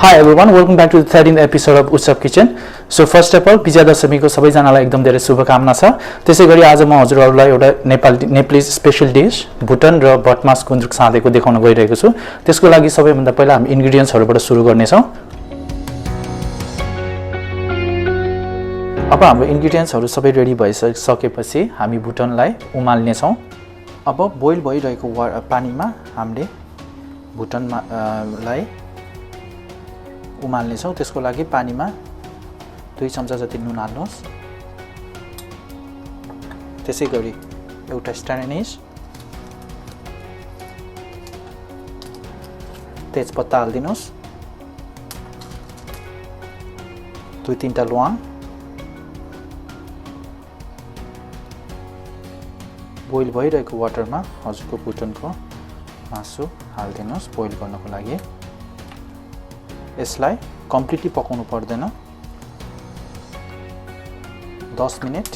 Hi everyone, welcome back to the 13th episode of Utshav kitchen. So first of all, Vijaya दशमीको सबैजनालाई एकदम धेरै शुभकामना छ। त्यसैगरी आज म हजुरहरुलाई एउटा नेपाली स्पेशल डिश भुटन र बटमास गुन्द्रुक साधेको देखाउन गइरहेको छु। त्यसको लागि सबैभन्दा पहिला हामी इन्ग्रेडिएन्ट्सहरुबाट सुरु गर्ने छौं। अब हाम्रो इन्ग्रेडिएन्ट्सहरु सबै रेडी भइसकेपछि हामी भुटनलाई उमाल्ने छौं। अब बोइल भइरहेको पानीमा हामीले भुटनलाई उमाल्ने छौं। त्यसको लागि पानीमा 2 चम्चा जति नुन हाल्नुस्। त्यसैगरी एउटा स्टार्निस, तेजपत्ता हाल्दिनुस्, 2-3 टा ल्वाङ, बोइल भइरहेको वाटरमा हजुरको भुटनको मासु हाल्दिनुस् बोइल गर्नको लागि। यसलाई कम्प्लिटली पकाउनु पर्दैन, 10 मिनेट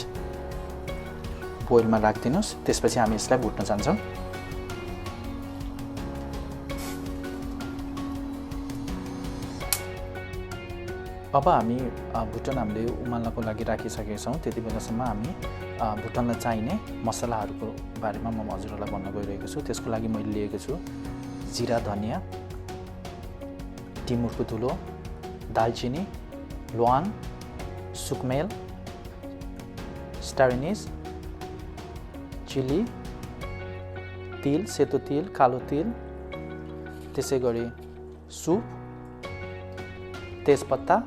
बोइलमा राख्दिनुस्। त्यसपछि हामी यसलाई भुट्न जान्छौं। अब हामी भुटन हामीले उमाल्नको लागि राखिसकेका छौं। त्यतिबेलासम्म हामी भुटनलाई चाहिने मसलाहरुको बारेमा म हजुरहरुलाई भन्न गइरहेको छु। त्यसको लागि मैले लिएको छु जिरा, धनिया, टिमुरको धुलो, दालचिनी, ल्वाङ, सुकमेल, स्टारिनिस, चिली, तिल, सेतो तिल, कालो तिल, त्यसैगरी सुप, तेजपत्ता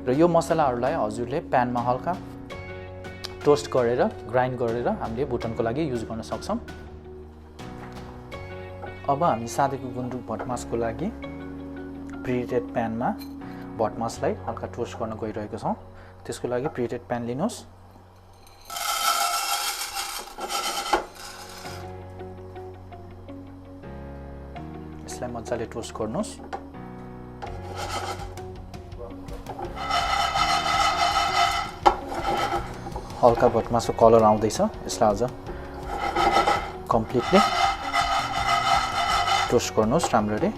र यो मसलाहरुलाई हजुरले प्यानमा हल्का टोस्ट गरेर ग्राइन्ड गरेर हामीले भुटनको लागि युज गर्न सक्छौं। अब हामी साधेको गुन्द्रुक भटमासको लागि प्रिहिटेड प्यानमा भटमासलाई हल्का टोस्ट गर्न गइरहेको छौं। त्यसको लागि प्रिहिटेड प्यान लिनुस्। यसलाई मजाले टोस्ट गर्नुस्। हल्का भटमासको कलर आउँदैछ। यसलाई अझ कम्प्लिटली टोस्ट गर्नुस् राम्ररी।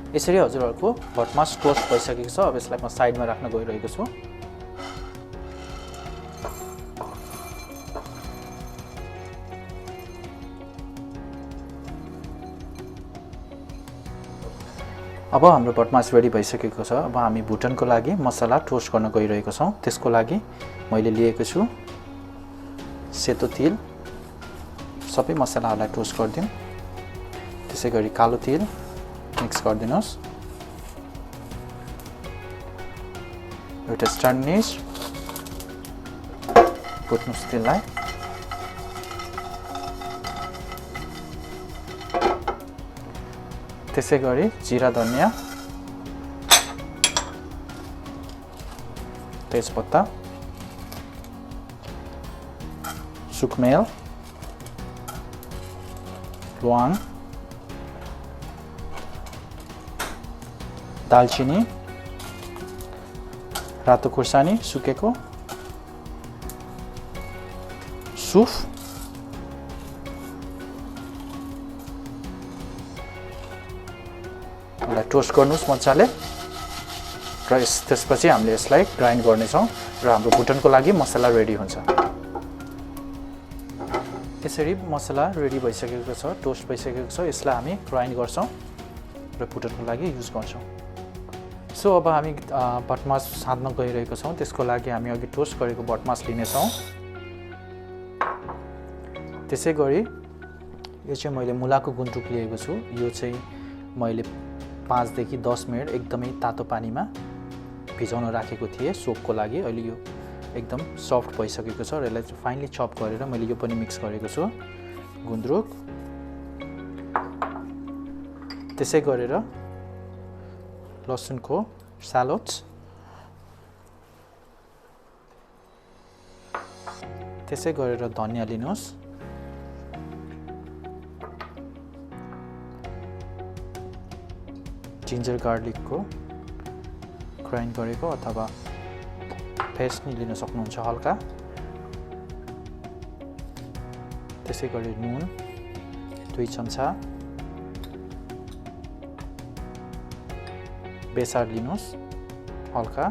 यसरी हजुरहरुको भटमास टोस्ट भइसकेको छ। अब यसलाई म साइडमा राख्न गइरहेको छु। अब हाम्रो भटमास रेडी भइसकेको छ। अब हामी भुटनको लागि मसला टोस्ट गर्न गइरहेको छौं। त्यसको लागि मैले लिएको छु सेतो तिल, सबै मसलाहरुलाई टोस्ट गर्दियौं। त्यसैगरी कालो तिल मिक्स गर्दिनुस्, एउटा स्टार्निस भुट्नुस् त्यसलाई, त्यसैगरी जिरा, धनिया, तेजपत्ता, सुकमेल, ल्वाङ, दालचिनी, रातो खुर्सानी सुकेको, सुफ, यसलाई टोस्ट गर्नुस् मजाले र त्यसपछि हामीले यसलाई ग्राइन्ड गर्ने छौं र हाम्रो भुटनको लागि मसला रेडी हुन्छ। यसरी मसला रेडी भइसकेको छ, टोस्ट भइसकेको छ। यसलाई हामी ग्राइन्ड गर्छौं र भुटनको लागि युज गर्छौं। सो अब हामी भटमास साध्न गइरहेको छौं। त्यसको लागि हामी अघि टोस्ट गरेको भटमास लिने छौं। त्यसैगरी यो चाहिँ मैले मुलाको गुन्द्रुक लिएको छु। यो चाहिँ मैले 5 देखि 10 मिनेट एकदमै तातो पानीमा भिजाउन राखेको थिएँ सोपको लागि। अहिले यो एकदम सफ्ट भइसकेको छ र यसलाई फाइनली चप गरेर मैले यो पनि मिक्स गरेको छु गुन्द्रुक। त्यसै गरेर लसुनको सलाड्स, त्यसै गरेर धनिया लिनुस्, जिन्जर गार्लिकको ग्राइन्ड गरेको अथवा पेस्ट नि लिन सक्नुहुन्छ हल्का। त्यसैगरी नुन 2 चम्चा, बेसार लिनुहोस् हल्का,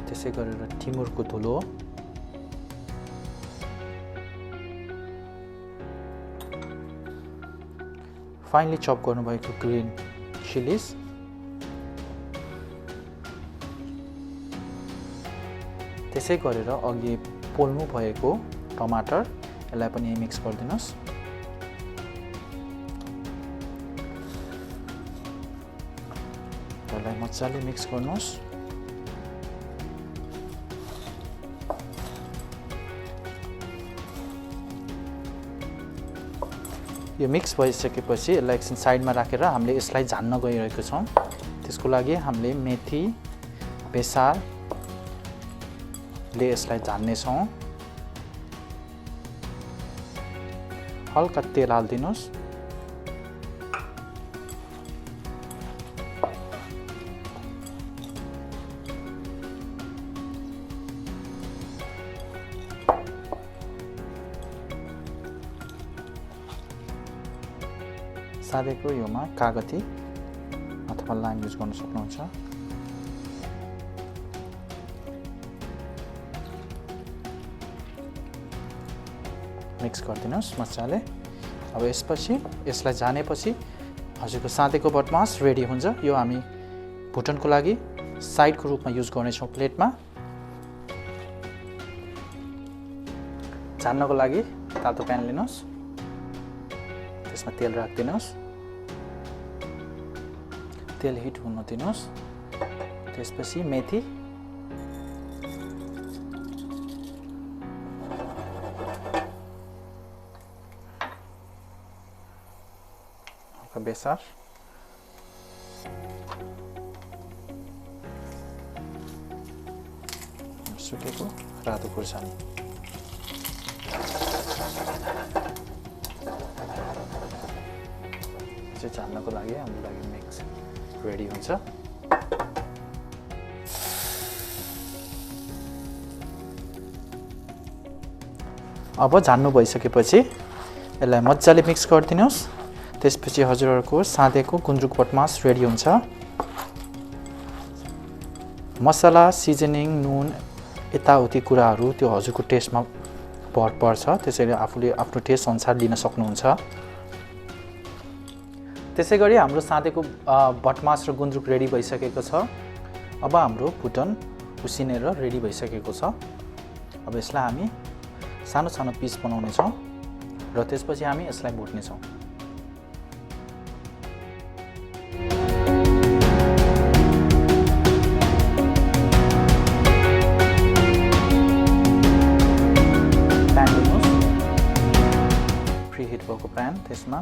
त्यसै गरेर टिमुरको धुलो, फाइनली चप गर्नुभएको ग्रीन चिलिज, त्यसै गरेर अघि पोल्नु भएको टमाटर, यसलाई पनि मिक्स गरिदिनुहोस्। यसलाई मजाले मिक्स गर्नुहोस्। यो मिक्स भइसकेपछि यसलाई एकछिन साइडमा राखेर हामीले यसलाई झान्न गइरहेको छौँ। त्यसको लागि हामीले मेथी, बेसारले यसलाई झान्नेछौँ। हल्का तेल हालिदिनुहोस्। सादेको योमा कागती अथवा लाइम युज गर्न सक्नुहुन्छ। मिक्स गरिदिनुहोस् मजाले। अब यसपछि यसलाई झानेपछि हजुरको सादेको बटमास रेडी हुन्छ। यो हामी भुटनको लागि साइडको रूपमा युज गर्नेछौँ प्लेटमा। झान्नको लागि तातो प्यान लिनुहोस्, त्यसमा तेल राखिदिनुहोस्, तेल हिट हुन दिनुहोस्। त्यसपछि मेथी, बेसार, सुकेको रातो खुर्सानी, चाहिँ झान्नको लागि हाम्रो लागि मिक्स रेडी हुन्छ। अब झान्नु भइसकेपछि यसलाई मजाले मिक्स गरिदिनुहोस्। त्यसपछि हजुरहरूको सादेको गुन्द्रुक बटमास रेडी हुन्छ। मसला, सिजनिङ, नुन, यताउति कुराहरू त्यो हजुरको टेस्टमा भर पर्छ, त्यसैले आफूले आफ्नो टेस्ट अनुसार लिन सक्नुहुन्छ। त्यसै गरी हाम्रो सादेको बटमास र गुन्द्रुक रेडी भइसकेको छ। अब हाम्रो भुटन उसिनेर रेडी भइसकेको छ। अब यसलाई हामी सानो सानो पिस बनाउनेछौँ र त्यसपछि हामी यसलाई भुट्नेछौँ। प्यान लिनुहोस्, प्रिहिट भएको प्यान, त्यसमा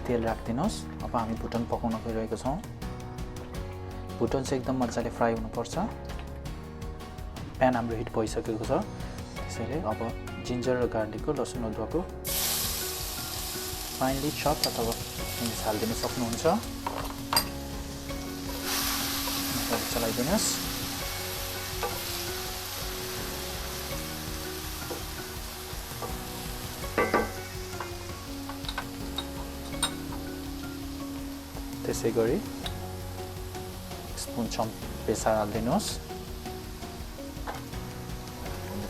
तेल राखिदिनुहोस्। अब हामी भुटन पकाउन गइरहेको छौँ। भुटन चाहिँ एकदम मजाले फ्राई हुनुपर्छ। प्यान हाम्रो हिट भइसकेको छ, त्यसैले अब जिन्जर र गार्लिकको, लसुन अदुवाको फाइनली चप अथवा मिक्स हालिदिन सक्नुहुन्छ। मजाले चलाइदिनुहोस्। त्यसै गरी स्पुन चम्प बेसार हालिदिनुहोस्।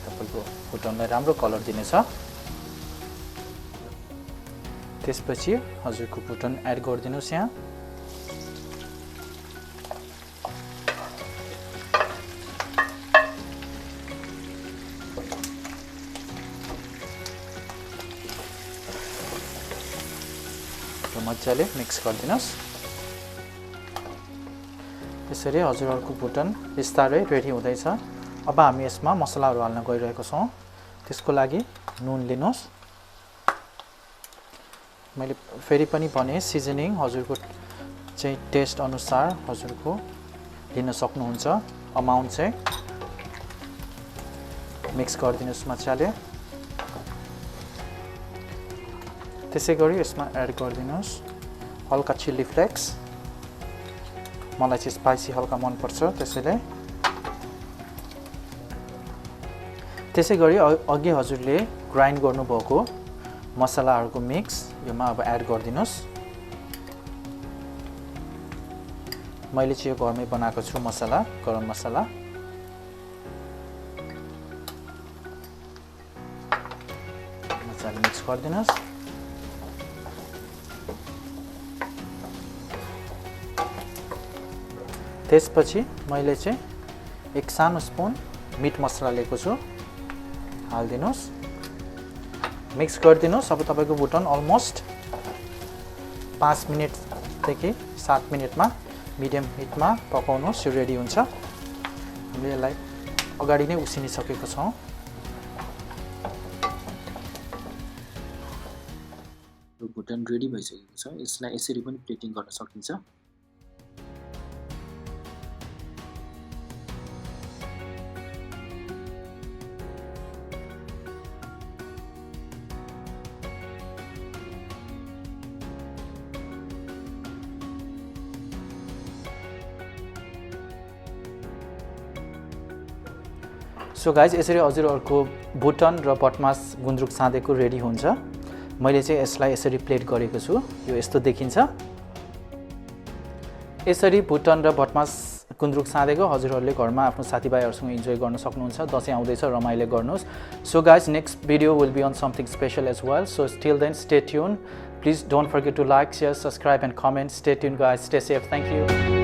तपाईँको भुटनलाई राम्रो कलर दिनेछ। त्यसपछि हजुरको भुटन एड गरिदिनुहोस्। यहाँ मजाले मिक्स गरिदिनुहोस्। यसरी हजुरहरूको भुटन बिस्तारै रेडी हुँदैछ। अब हामी यसमा मसलाहरू हाल्न गइरहेको छौँ। त्यसको लागि नुन लिनुहोस्। मैले फेरि पनि भने सिजनिङ हजुरको चाहिँ टेस्ट अनुसार हजुरको लिन सक्नुहुन्छ। अमाउन्ट चाहिँ मिक्स गरिदिनुहोस् मजाले। त्यसै गरी यसमा एड गरिदिनुहोस् हल्का चिल्ली फ्लेक्स। मलाई चाहिँ स्पाइसी हल्का मनपर्छ, त्यसैले। त्यसै गरी अघि हजुरले ग्राइन्ड गर्नुभएको मसलाहरूको मिक्स योमा अब एड गरिदिनुस्। मैले चाहिँ यो घरमै बनाएको छु मसला, गरम मसला। मजाले मिक्स गरिदिनुस्। त्यसपछि मैले चाहिँ एक सानो स्पुन मिट मसला लिएको छु, हालिदिनुस्। मिक्स गरिदिनुस्। अब तपाईको भुटन अलमोस्ट 5 मिनेटदेखि 7 मिनेटमा मिडियम हिटमा पकाउनुस्, यो रेडी हुन्छ। हामीले यसलाई अगाडि नै उसिनिसकेको छौँ। भुटन रेडी भइसकेको छ। यसलाई यसरी पनि प्लेटिङ गर्न सकिन्छ। सो गाइज यसरी हजुरहरूको भुटन र बटमास गुन्द्रुक साँधेको रेडी हुन्छ। मैले चाहिँ यसलाई यसरी प्लेट गरेको छु, यो यस्तो देखिन्छ। यसरी भुटन र बटमास गुन्द्रुक साँधेको हजुरहरूले घरमा आफ्नो साथीभाइहरूसँग इन्जोय गर्न सक्नुहुन्छ। दसैँ आउँदैछ, रमाइलो गर्नुहोस्। So guys next video will be on something special as well. So till then stay tune. Please don't forget to like, share, subscribe and comment. Stay tuned guys. Stay safe. Thank you.